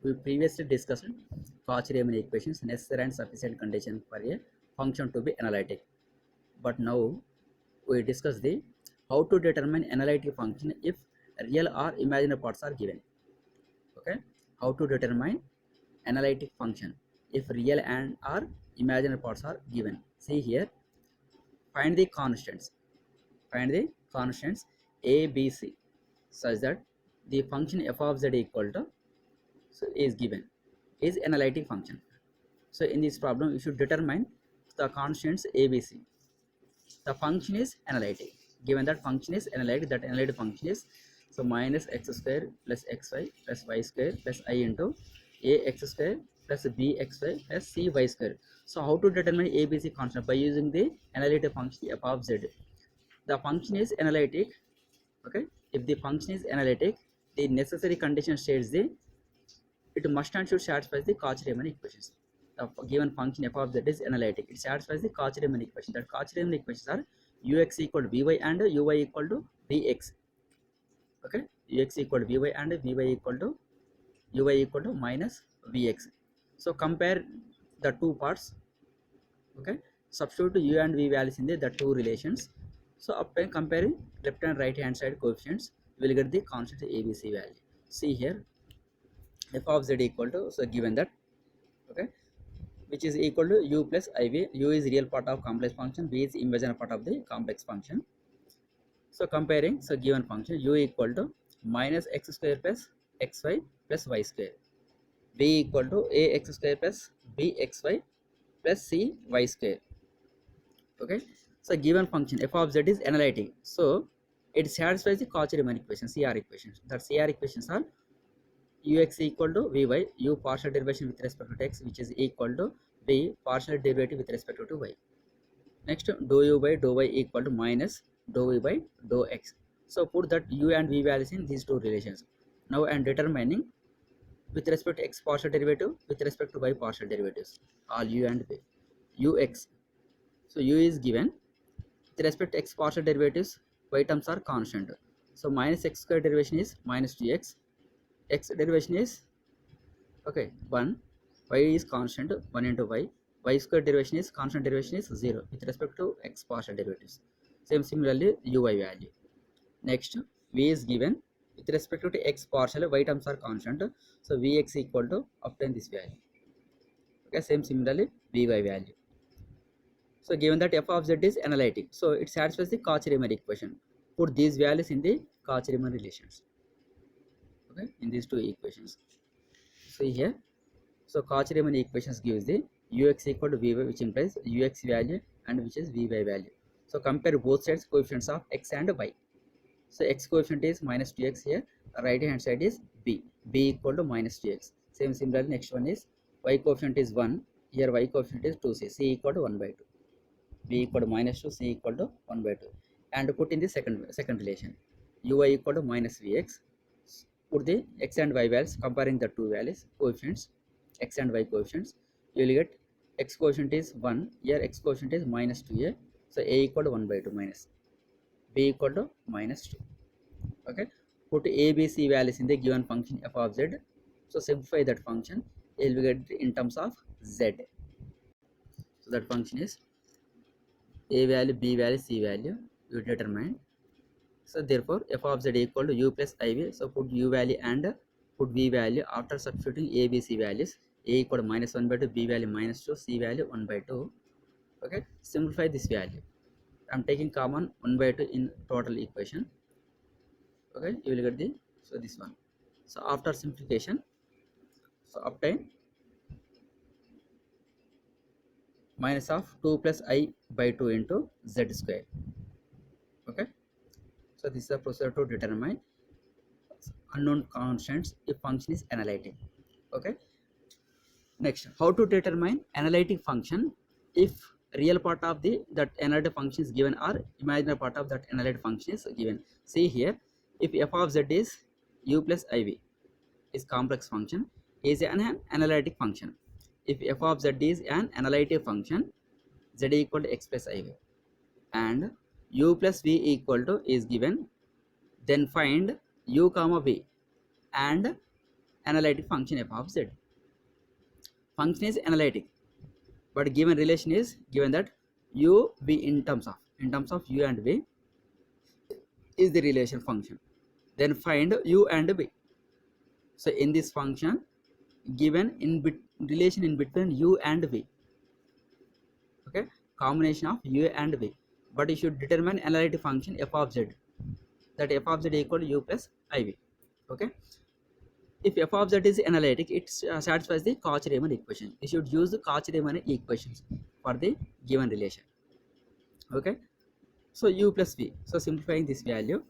We previously discussed Cauchy-Riemann equations, necessary and sufficient condition for a function to be analytic. But now we discuss the how to determine analytic function if real or imaginary parts are given. Okay, how to determine analytic function if real and or imaginary parts are given. See here, find the constants. Find the constants a, b, c such that the function f of z equal to is given is analytic function. So in this problem, you should determine the constants ABC. The function is analytic. Given that function is analytic, that analytic function is so minus x square plus xy plus y square plus I into ax square plus bxy plus cy square. So how to determine ABC constant? By using the analytic function f of z. The function is analytic. Okay, if the function is analytic, the necessary condition states the it must and should satisfy the Cauchy-Riemann equations. The given function f of z is analytic. It satisfies the Cauchy-Riemann equation. That Cauchy-Riemann equations are ux equal to vy and uy equal to vx. Okay, ux equal to vy and vy equal to uy equal to minus vx. So compare the two parts. Okay, substitute u and v values in the two relations. So after comparing left and right hand side coefficients, we will get the constant ABC value. See here, f of z equal to, so given that, okay, which is equal to u plus iv. U is real part of complex function, v is imaginary part of the complex function. So comparing, so given function u equal to minus x square plus xy plus y square, v equal to ax square plus bxy plus cy square. Okay, so given function f of z is analytic, so it satisfies the Cauchy-Riemann equation, CR equations. That CR equations are ux equal to vy, u partial derivation with respect to x, which is equal to v partial derivative with respect to y. Next, dou u by dou y equal to minus dou v by dou x. So put that u and v values in these two relations. Now I am determining with respect to x partial derivative with respect to y partial derivatives, all u and v. Ux, so u is given with respect to x partial derivatives, y terms are constant. So minus x square derivation is minus 2x, x derivation is, okay, 1, y is constant 1 into y square derivation is constant derivation is 0 with respect to x partial derivatives. Similarly uy value. Next, v is given with respect to x partial, y terms are constant, so vx equal to obtain this value. Okay, similarly vy value. So given that f of z is analytic, so it satisfies the Cauchy-Riemann equation. Put these values in the Cauchy-Riemann relations. Okay, in these two equations. See here, so Cauchy-Riemann equations gives the ux equal to vy, which implies ux value and which is vy value. So compare both sides coefficients of x and y. So x coefficient is minus 2x here, right hand side is b equal to minus 2x. Similarly, next one is y coefficient is 1, here y coefficient is 2c, c equal to 1 by 2, b equal to minus 2, c equal to 1 by 2. And put in the second relation, uy equal to minus vx. Put the x and y values, comparing the two values, coefficients, x and y coefficients, you will get x coefficient is 1, here x coefficient is minus 2a, so a equal to 1 by 2 minus, b equal to minus 2. Okay, put a, b, c values in the given function f of z. So simplify that function, you will get in terms of z. So that function is a value, b value, c value, you determine. So therefore f of z equal to u plus iv. So put u value and put v value after substituting a, b, c values. A equal to minus 1 by 2, b value minus 2, c value 1 by 2. Okay, simplify this value. I am taking common 1 by 2 in total equation. Okay, you will get the, so this one. So after simplification, so obtain minus of 2 plus I by 2 into z square. Okay, so this is the procedure to determine unknown constants if function is analytic. Okay, next, how to determine analytic function if real part of the that analytic function is given or imaginary part of that analytic function is given. See here, if f of z is u plus iv is complex function, is an analytic function. If f of z is an analytic function, z equal to x plus iv and u plus v equal to is given, then find u comma v and analytic function f of z. Function is analytic, but given relation is given that u v in terms of u and v is the relation function. Then find u and v. So in this function, given relation in between u and v, okay, combination of u and v, but you should determine analytic function f of z, that f of z equal to u plus iv. Okay, if f of z is analytic, it satisfies the Cauchy-Riemann equation. You should use the Cauchy-Riemann equations for the given relation. Okay, so u plus v. So simplifying this value,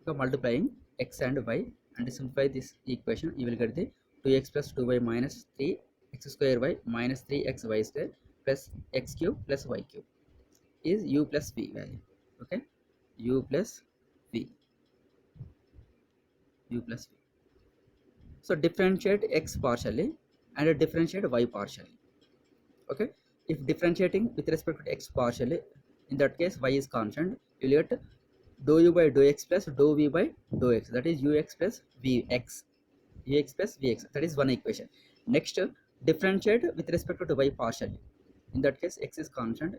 so multiplying x and y and simplify this equation, you will get the 2x plus 2y minus 3x square y minus 3xy square plus x cube plus y cube is u plus v value. Okay, u plus v, u plus v. So differentiate x partially and differentiate y partially. Okay, if differentiating with respect to x partially, in that case y is constant, you will get dou u by dou x plus dou v by dou x, that is ux plus vx, ux plus vx, that is one equation. Next, differentiate with respect to y partially, in that case x is constant,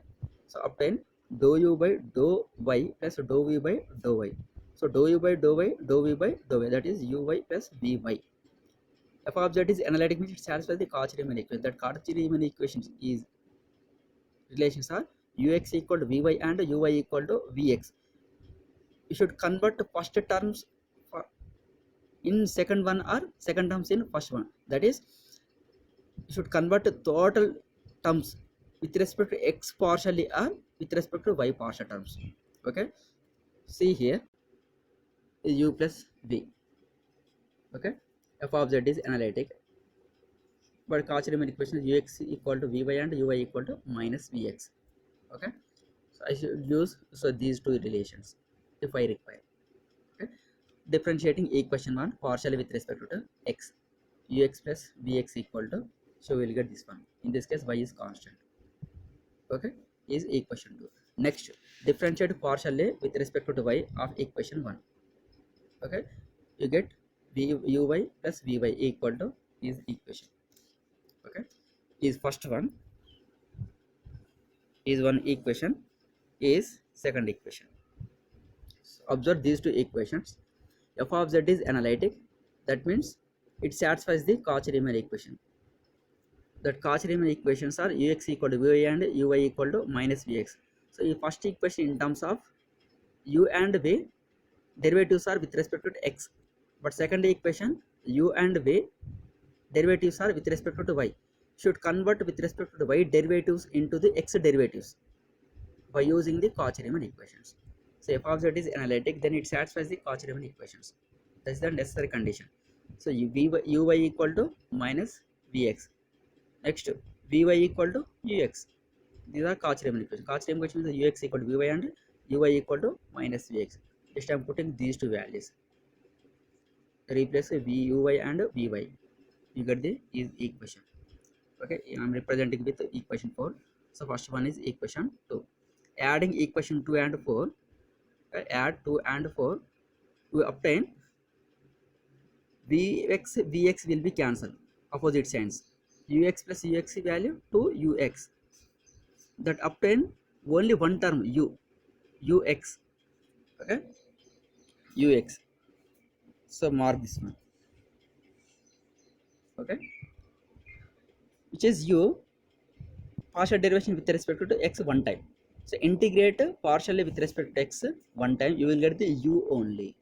so obtain dou u by dou y plus dou v by dou y. So dou u by dou y, dou v by dou y, that is uy plus vy. F of z is analytic, means it satisfies the Cauchy-Riemann equation. That Cauchy-Riemann equations is relations are ux equal to vy and uy equal to vx. You should convert first terms in second one or second terms in first one. That is, you should convert total terms with respect to x partially or with respect to y partial terms. Okay, see here is u plus v. Okay, f of z is analytic, but Cauchy-Riemann equation is ux equal to vy and uy equal to minus vx. Okay, so I should use these two relations if I require. Okay, differentiating equation 1 partially with respect to x, ux plus vx equal to, so we will get this one. In this case y is constant. Okay, is equation 2. Next, differentiate partially with respect to y of equation 1. Okay, you get uy plus vy equal to is equation. Okay, is first one, is one equation, is second equation. So observe these two equations. F of z is analytic, that means it satisfies the Cauchy-Riemann equation. That Cauchy-Riemann equations are ux equal to vy and uy equal to minus vx. So the first equation in terms of u and v, derivatives are with respect to x, but second equation u and v derivatives are with respect to y. Should convert with respect to y derivatives into the x derivatives by using the Cauchy-Riemann equations. So f of z is analytic, then it satisfies the Cauchy-Riemann equations. That is the necessary condition. So uy equal to minus vx. Next, vy equal to ux. These are Cauchy-Riemann equations. Cauchy-Riemann equation is ux equal to vy and uy equal to minus vx. Just I am putting these two values. Replace vuy and vy. You get the equation. Okay, I am representing with equation 4. So first one is equation 2. Adding equation 2 and 4, add 2 and 4, we obtain vx will be cancelled, opposite signs, ux plus ux value to ux, that obtain only one term ux. Okay, ux. So mark this one. Okay, which is u partial derivation with respect to x one time. So integrate partially with respect to x one time, you will get the u only.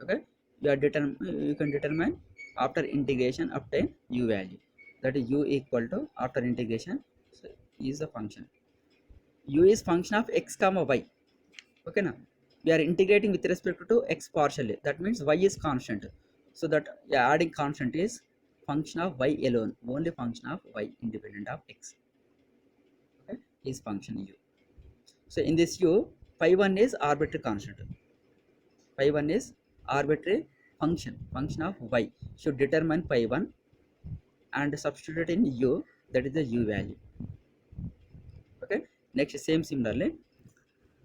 Okay, you can determine after integration obtain u value, that is u equal to after integration, so is the function, u is function of x comma y. Okay, now we are integrating with respect to x partially, that means y is constant, so that adding constant is function of y alone, only function of y independent of x. Okay, is function u. So in this u, phi 1 is arbitrary constant, phi 1 is arbitrary function of y. Should determine phi 1 and substitute in u, that is the u value. Okay, next same similarly,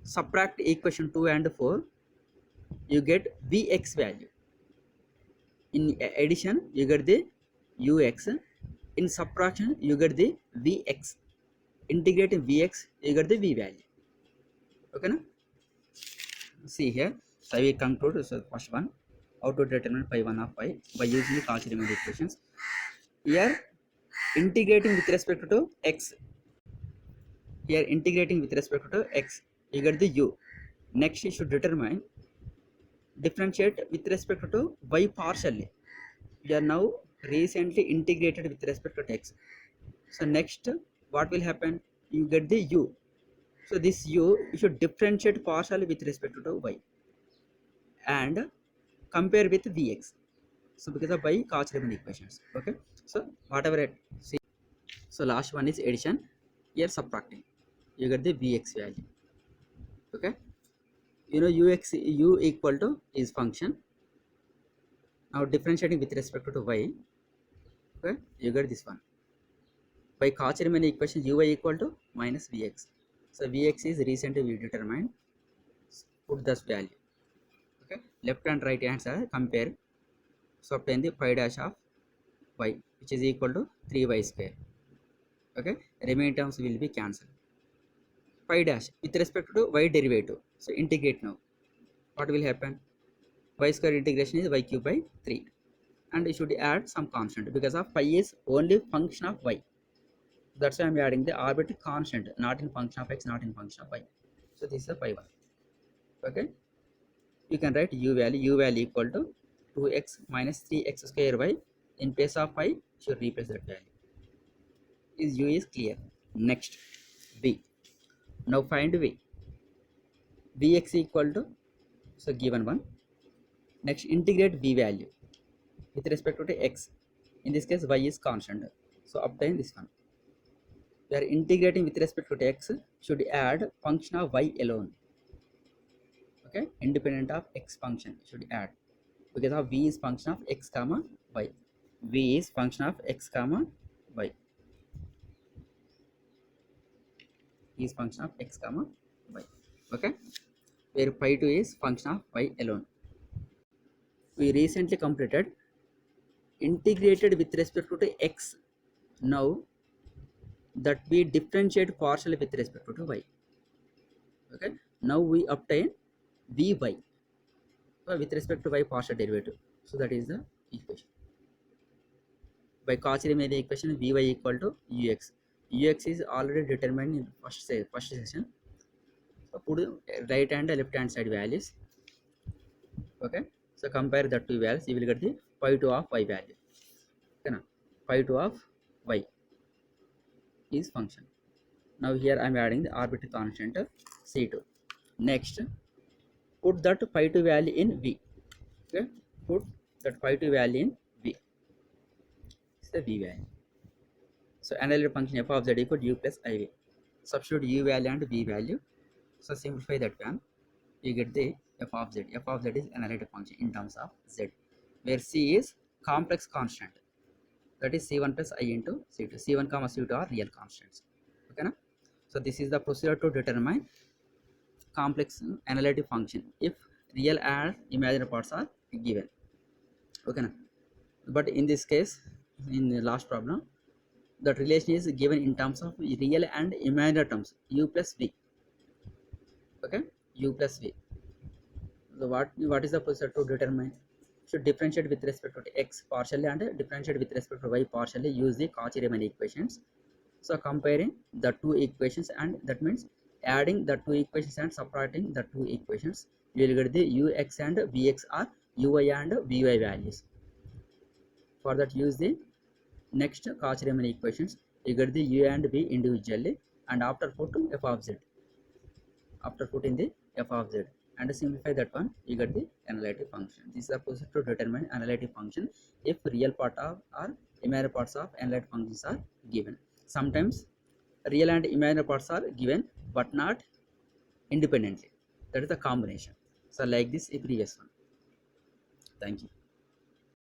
subtract equation 2 and 4, you get vx value. In addition you get the ux, in subtraction you get the vx, integrating vx you get the v value. Okay na? See here, so I will conclude. So first one, how to determine phi 1 of phi by using the Cauchy-Riemann equations. Here integrating with respect to x, here integrating with respect to x you get the u. Next you should determine differentiate with respect to y partially. We are now recently integrated with respect to x. So next what will happen, you get the u. So this u you should differentiate partially with respect to y and compare with vx. So because of by Cauchy-Riemann equations. Okay, so whatever it see, so last one is addition, here subtracting you get the vx value. Okay, you know ux, u equal to is function, now differentiating with respect to y. Okay, you get this one by Cauchy-Riemann equation, uy equal to minus vx. So vx is recently we determined, put this value. Okay, left and right hands are compare, so obtain the pi dash of y which is equal to 3y square. Okay, remaining terms will be cancelled. Pi dash with respect to y derivative, so integrate now. What will happen, y square integration is y cube by 3, and you should add some constant because of pi is only function of y. That's why I'm adding the arbitrary constant, not in function of x, not in function of y. So this is a pi 1. Okay, you can write u value equal to 2x minus 3x square y. In place of pi should replace that value. Is u is clear. Next v, now find v. Vx equal to, so given one. Next integrate v value with respect to x. In this case y is constant, so obtain this one. We are integrating with respect to x, should add function of y alone. Okay, independent of x function should add, because of v is function of x comma y. V is function of x comma y, is function of x comma y. Okay, where pi 2 is function of y alone. We recently completed integrated with respect to x. Now that we differentiate partially with respect to y. Okay, now we obtain vy with respect to y partial derivative. So that is the equation. By Cauchy-Riemann equation, vy equal to ux. Ux is already determined in first session. So put right and left hand side values. Okay, so compare the two values, you will get the pi 2 of y value. Okay, now pi 2 of y is function. Now here I am adding the arbitrary constant c2. Next put that pi 2 value in v. Okay, put that pi 2 value in v. It's the v value. So analytic function f of z equal to u plus iv. Substitute u value and v value. So simplify that one, you get the f of z. F of z is analytic function in terms of z, where c is complex constant, that is c1 plus I into c2. c1 comma c2 are real constants. Okay na? So this is the procedure to determine complex analytic function if real and imaginary parts are given. Okay na? But in this case, in the last problem, that relation is given in terms of real and imaginary terms, u plus v. Okay, u plus v. So what is the procedure to determine? Should differentiate with respect to x partially and differentiate with respect to y partially. Use the Cauchy-Riemann equations. So comparing the two equations, and that means adding the two equations and subtracting the two equations, you will get the ux and vx or uy and vy values. For that, use the next Cauchy-Riemann equations, you get the u and v individually, and after put f of z, after putting the f of z and simplify that one, you get the analytic function. This is the procedure to determine analytic function if real part of or imaginary parts of analytic functions are given. Sometimes real and imaginary parts are given but not independently, that is the combination. So like this, a previous one. Thank you.